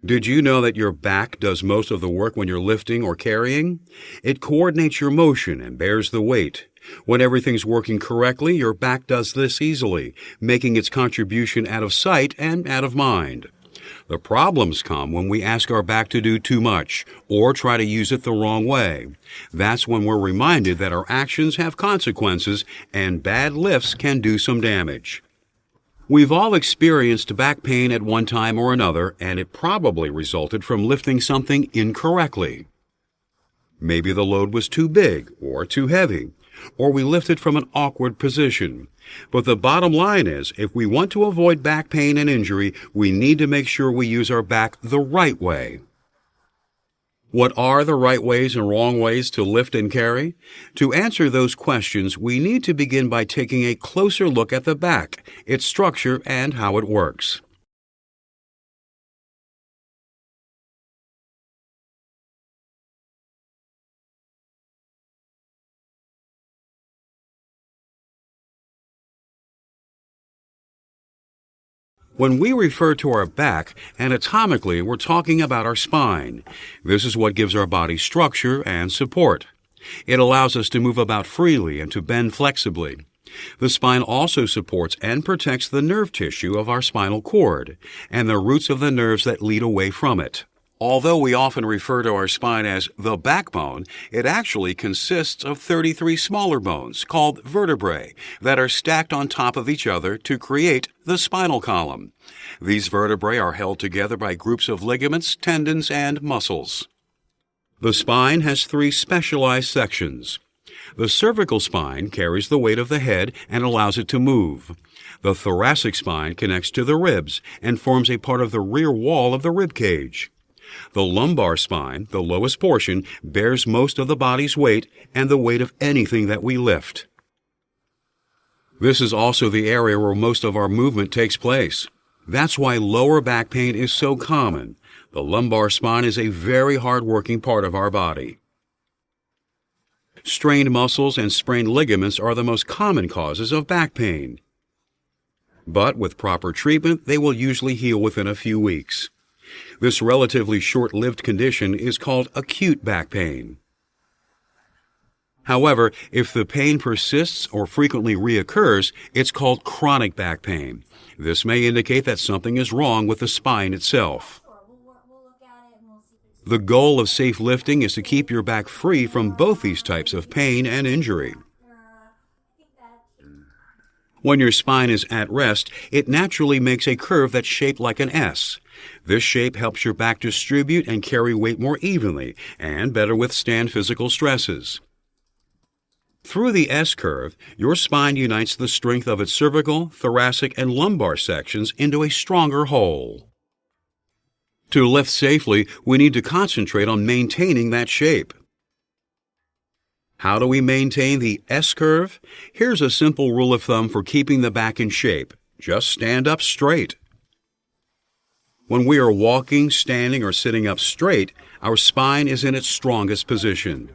Did you know that your back does most of the work when you're lifting or carrying? It coordinates your motion and bears the weight. When everything's working correctly, your back does this easily, making its contribution out of sight and out of mind. The problems come when we ask our back to do too much or try to use it the wrong way. That's when we're reminded that our actions have consequences and bad lifts can do some damage. We've all experienced back pain at one time or another, and it probably resulted from lifting something incorrectly. Maybe the load was too big or too heavy, or we lifted from an awkward position. But the bottom line is, if we want to avoid back pain and injury, we need to make sure we use our back the right way. What are the right ways and wrong ways to lift and carry? To answer those questions, we need to begin by taking a closer look at the back, its structure, and how it works. When we refer to our back, anatomically, we're talking about our spine. This is what gives our body structure and support. It allows us to move about freely and to bend flexibly. The spine also supports and protects the nerve tissue of our spinal cord and the roots of the nerves that lead away from it. Although we often refer to our spine as the backbone, it actually consists of 33 smaller bones called vertebrae that are stacked on top of each other to create the spinal column. These vertebrae are held together by groups of ligaments, tendons, and muscles. The spine has 3 specialized sections. The cervical spine carries the weight of the head and allows it to move. The thoracic spine connects to the ribs and forms a part of the rear wall of the rib cage. The lumbar spine, the lowest portion, bears most of the body's weight and the weight of anything that we lift. This is also the area where most of our movement takes place. That's why lower back pain is so common. The lumbar spine is a very hard-working part of our body. Strained muscles and sprained ligaments are the most common causes of back pain. But with proper treatment, they will usually heal within a few weeks. This relatively short-lived condition is called acute back pain. However, if the pain persists or frequently reoccurs, it's called chronic back pain. This may indicate that something is wrong with the spine itself. The goal of safe lifting is to keep your back free from both these types of pain and injury. When your spine is at rest, it naturally makes a curve that's shaped like an S. This shape helps your back distribute and carry weight more evenly and better withstand physical stresses. Through the S curve, your spine unites the strength of its cervical, thoracic, and lumbar sections into a stronger whole. To lift safely, we need to concentrate on maintaining that shape. How do we maintain the S curve? Here's a simple rule of thumb for keeping the back in shape. Just stand up straight. When we are walking, standing, or sitting up straight, our spine is in its strongest position.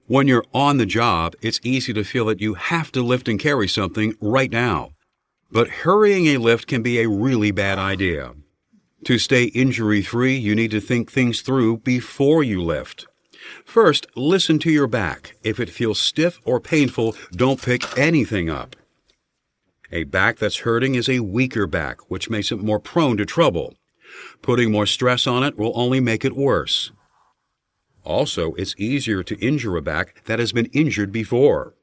When you're on the job, it's easy to feel that you have to lift and carry something right now. But hurrying a lift can be a really bad idea. To stay injury-free, you need to think things through before you lift. First, listen to your back. If it feels stiff or painful, don't pick anything up. A back that's hurting is a weaker back, which makes it more prone to trouble. Putting more stress on it will only make it worse. Also, it's easier to injure a back that has been injured before.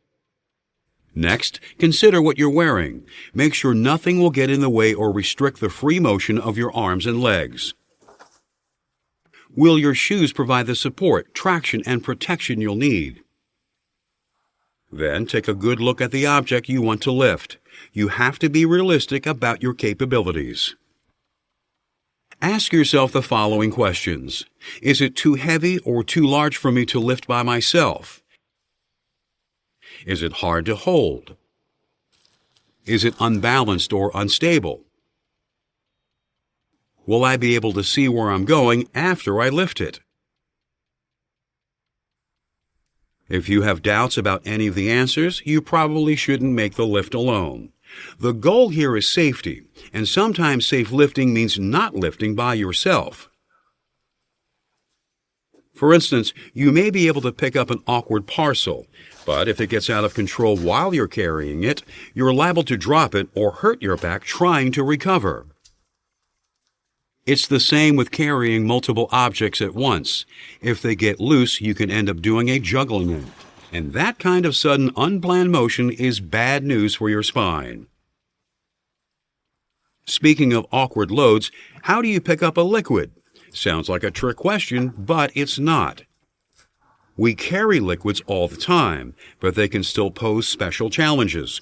Next, consider what you're wearing. Make sure nothing will get in the way or restrict the free motion of your arms and legs. Will your shoes provide the support, traction, and protection you'll need? Then take a good look at the object you want to lift. You have to be realistic about your capabilities. Ask yourself the following questions. Is it too heavy or too large for me to lift by myself? Is it hard to hold? Is it unbalanced or unstable? Will I be able to see where I'm going after I lift it? If you have doubts about any of the answers, you probably shouldn't make the lift alone. The goal here is safety, and sometimes safe lifting means not lifting by yourself. For instance, you may be able to pick up an awkward parcel, but if it gets out of control while you're carrying it, you're liable to drop it or hurt your back trying to recover. It's the same with carrying multiple objects at once. If they get loose, you can end up doing a juggling act. And that kind of sudden, unplanned motion is bad news for your spine. Speaking of awkward loads, how do you pick up a liquid? Sounds like a trick question, but it's not. We carry liquids all the time, but they can still pose special challenges.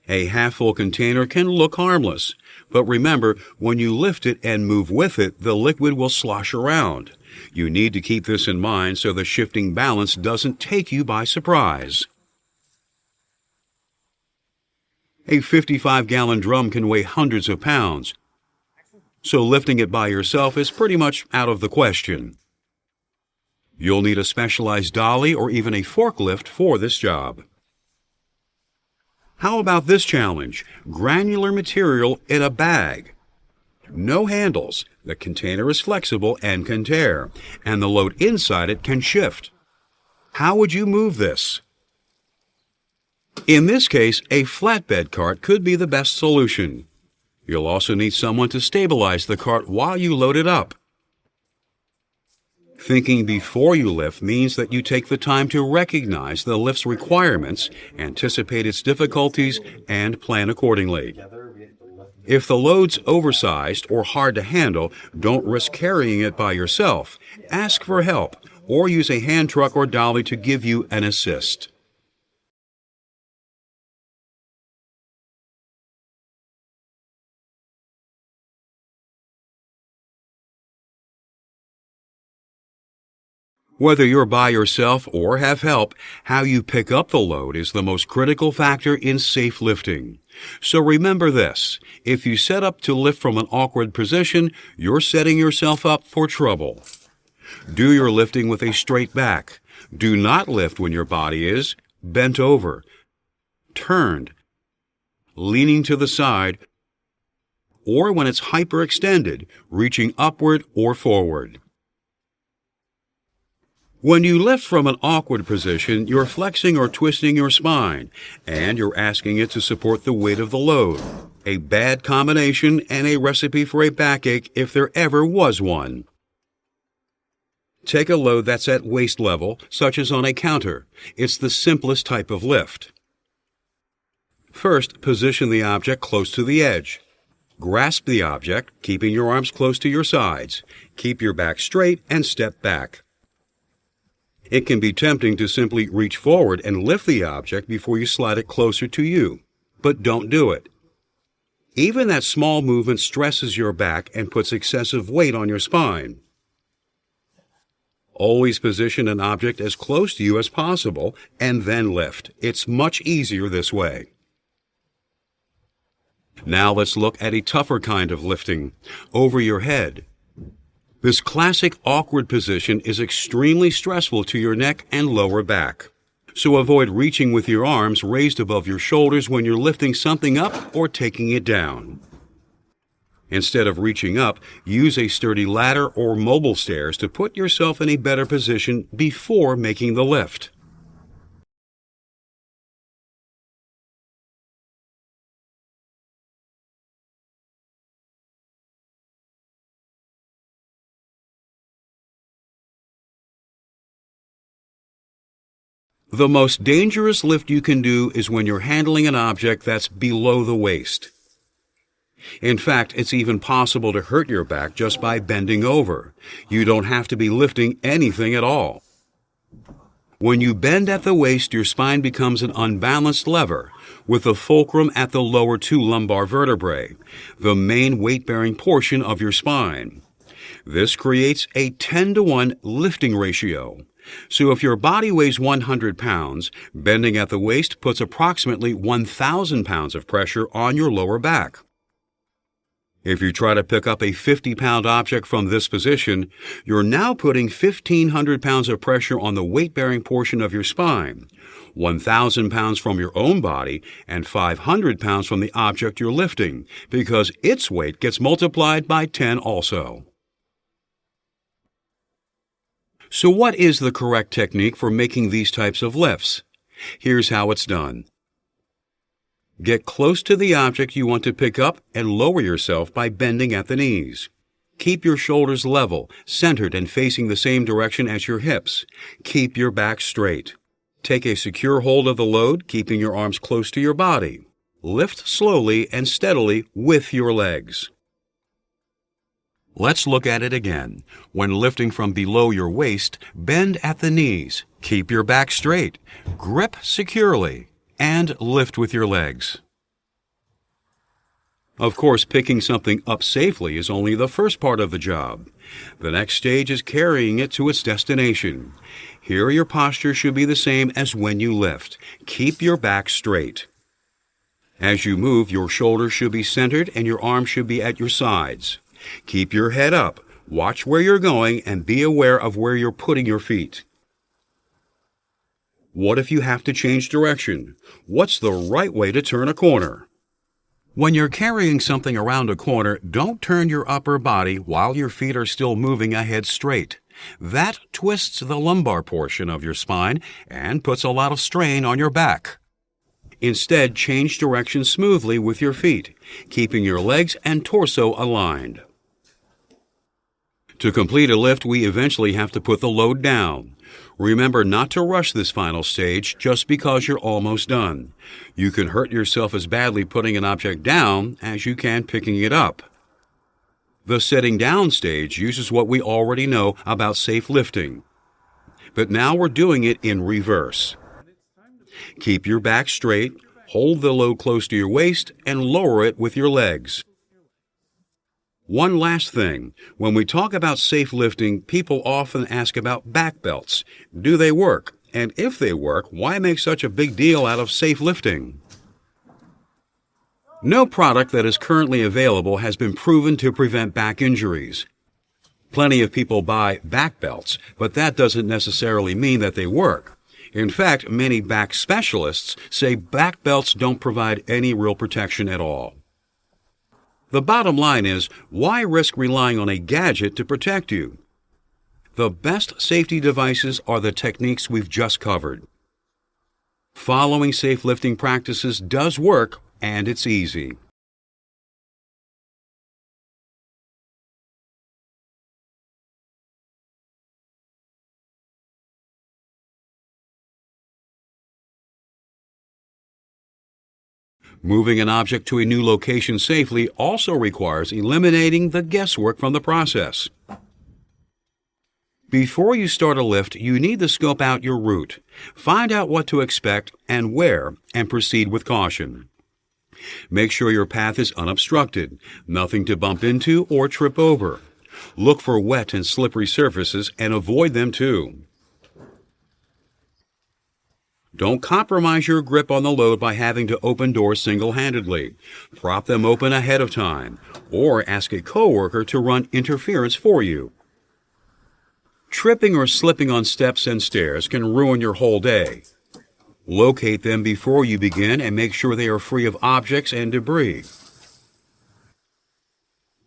A half-full container can look harmless, but remember, when you lift it and move with it, the liquid will slosh around. You need to keep this in mind so the shifting balance doesn't take you by surprise. A 55-gallon drum can weigh hundreds of pounds, so lifting it by yourself is pretty much out of the question. You'll need a specialized dolly or even a forklift for this job. How about this challenge? Granular material in a bag. No handles. The container is flexible and can tear, and the load inside it can shift. How would you move this? In this case, a flatbed cart could be the best solution. You'll also need someone to stabilize the cart while you load it up. Thinking before you lift means that you take the time to recognize the lift's requirements, anticipate its difficulties, and plan accordingly. If the load's oversized or hard to handle, don't risk carrying it by yourself. Ask for help, or use a hand truck or dolly to give you an assist. Whether you're by yourself or have help, how you pick up the load is the most critical factor in safe lifting. So remember this: if you set up to lift from an awkward position, you're setting yourself up for trouble. Do your lifting with a straight back. Do not lift when your body is bent over, turned, leaning to the side, or when it's hyperextended, reaching upward or forward. When you lift from an awkward position, you're flexing or twisting your spine, and you're asking it to support the weight of the load. A bad combination and a recipe for a backache if there ever was one. Take a load that's at waist level, such as on a counter. It's the simplest type of lift. First, position the object close to the edge. Grasp the object, keeping your arms close to your sides. Keep your back straight and step back. It can be tempting to simply reach forward and lift the object before you slide it closer to you, but don't do it. Even that small movement stresses your back and puts excessive weight on your spine. Always position an object as close to you as possible and then lift. It's much easier this way. Now let's look at a tougher kind of lifting, over your head. This classic awkward position is extremely stressful to your neck and lower back. So avoid reaching with your arms raised above your shoulders when you're lifting something up or taking it down. Instead of reaching up, use a sturdy ladder or mobile stairs to put yourself in a better position before making the lift. The most dangerous lift you can do is when you're handling an object that's below the waist. In fact, it's even possible to hurt your back just by bending over. You don't have to be lifting anything at all. When you bend at the waist, your spine becomes an unbalanced lever, with the fulcrum at the lower two lumbar vertebrae, the main weight-bearing portion of your spine. This creates a 10-to-1 lifting ratio. So if your body weighs 100 pounds, bending at the waist puts approximately 1,000 pounds of pressure on your lower back. If you try to pick up a 50-pound object from this position, you're now putting 1,500 pounds of pressure on the weight-bearing portion of your spine, 1,000 pounds from your own body, and 500 pounds from the object you're lifting, because its weight gets multiplied by 10 also. So what is the correct technique for making these types of lifts? Here's how it's done. Get close to the object you want to pick up and lower yourself by bending at the knees. Keep your shoulders level, centered and facing the same direction as your hips. Keep your back straight. Take a secure hold of the load, keeping your arms close to your body. Lift slowly and steadily with your legs. Let's look at it again. When lifting from below your waist, bend at the knees. Keep your back straight. Grip securely. And lift with your legs. Of course, picking something up safely is only the first part of the job. The next stage is carrying it to its destination. Here your posture should be the same as when you lift. Keep your back straight. As you move, your shoulders should be centered and your arms should be at your sides. Keep your head up. Watch where you're going and be aware of where you're putting your feet. What if you have to change direction? What's the right way to turn a corner? When you're carrying something around a corner, don't turn your upper body while your feet are still moving ahead straight. That twists the lumbar portion of your spine and puts a lot of strain on your back. Instead, change direction smoothly with your feet, keeping your legs and torso aligned. To complete a lift, we eventually have to put the load down. Remember not to rush this final stage just because you're almost done. You can hurt yourself as badly putting an object down as you can picking it up. The setting down stage uses what we already know about safe lifting. But now we're doing it in reverse. Keep your back straight, hold the load close to your waist, and lower it with your legs. One last thing. When we talk about safe lifting, people often ask about back belts. Do they work? And if they work, why make such a big deal out of safe lifting? No product that is currently available has been proven to prevent back injuries. Plenty of people buy back belts, but that doesn't necessarily mean that they work. In fact, many back specialists say back belts don't provide any real protection at all. The bottom line is, why risk relying on a gadget to protect you? The best safety devices are the techniques we've just covered. Following safe lifting practices does work, and it's easy. Moving an object to a new location safely also requires eliminating the guesswork from the process. Before you start a lift, you need to scope out your route. Find out what to expect and where, and proceed with caution. Make sure your path is unobstructed, nothing to bump into or trip over. Look for wet and slippery surfaces and avoid them too. Don't compromise your grip on the load by having to open doors single-handedly. Prop them open ahead of time, or ask a coworker to run interference for you. Tripping or slipping on steps and stairs can ruin your whole day. Locate them before you begin and make sure they are free of objects and debris.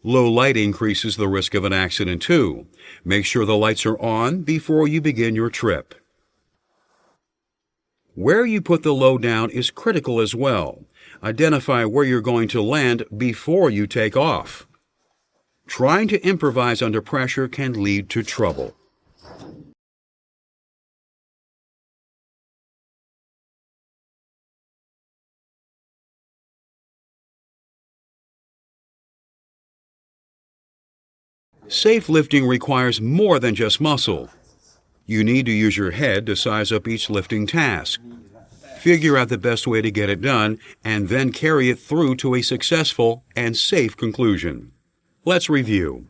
Low light increases the risk of an accident too. Make sure the lights are on before you begin your trip. Where you put the load down is critical as well. Identify where you're going to land before you take off. Trying to improvise under pressure can lead to trouble. Safe lifting requires more than just muscle. You need to use your head to size up each lifting task. Figure out the best way to get it done, and then carry it through to a successful and safe conclusion. Let's review.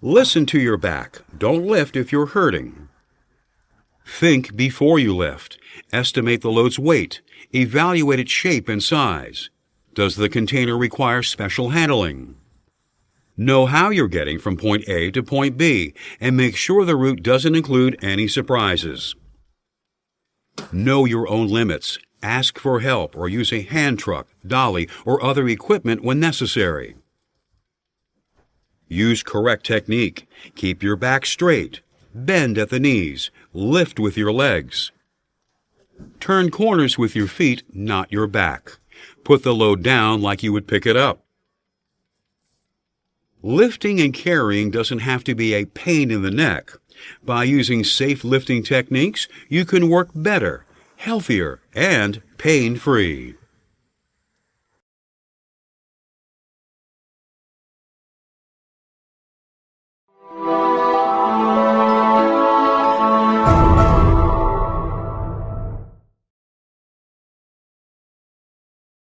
Listen to your back. Don't lift if you're hurting. Think before you lift. Estimate the load's weight. Evaluate its shape and size. Does the container require special handling? Know how you're getting from point A to point B, and make sure the route doesn't include any surprises. Know your own limits. Ask for help or use a hand truck, dolly, or other equipment when necessary. Use correct technique. Keep your back straight. Bend at the knees. Lift with your legs. Turn corners with your feet, not your back. Put the load down like you would pick it up. Lifting and carrying doesn't have to be a pain in the neck. By using safe lifting techniques, you can work better, healthier, and pain-free.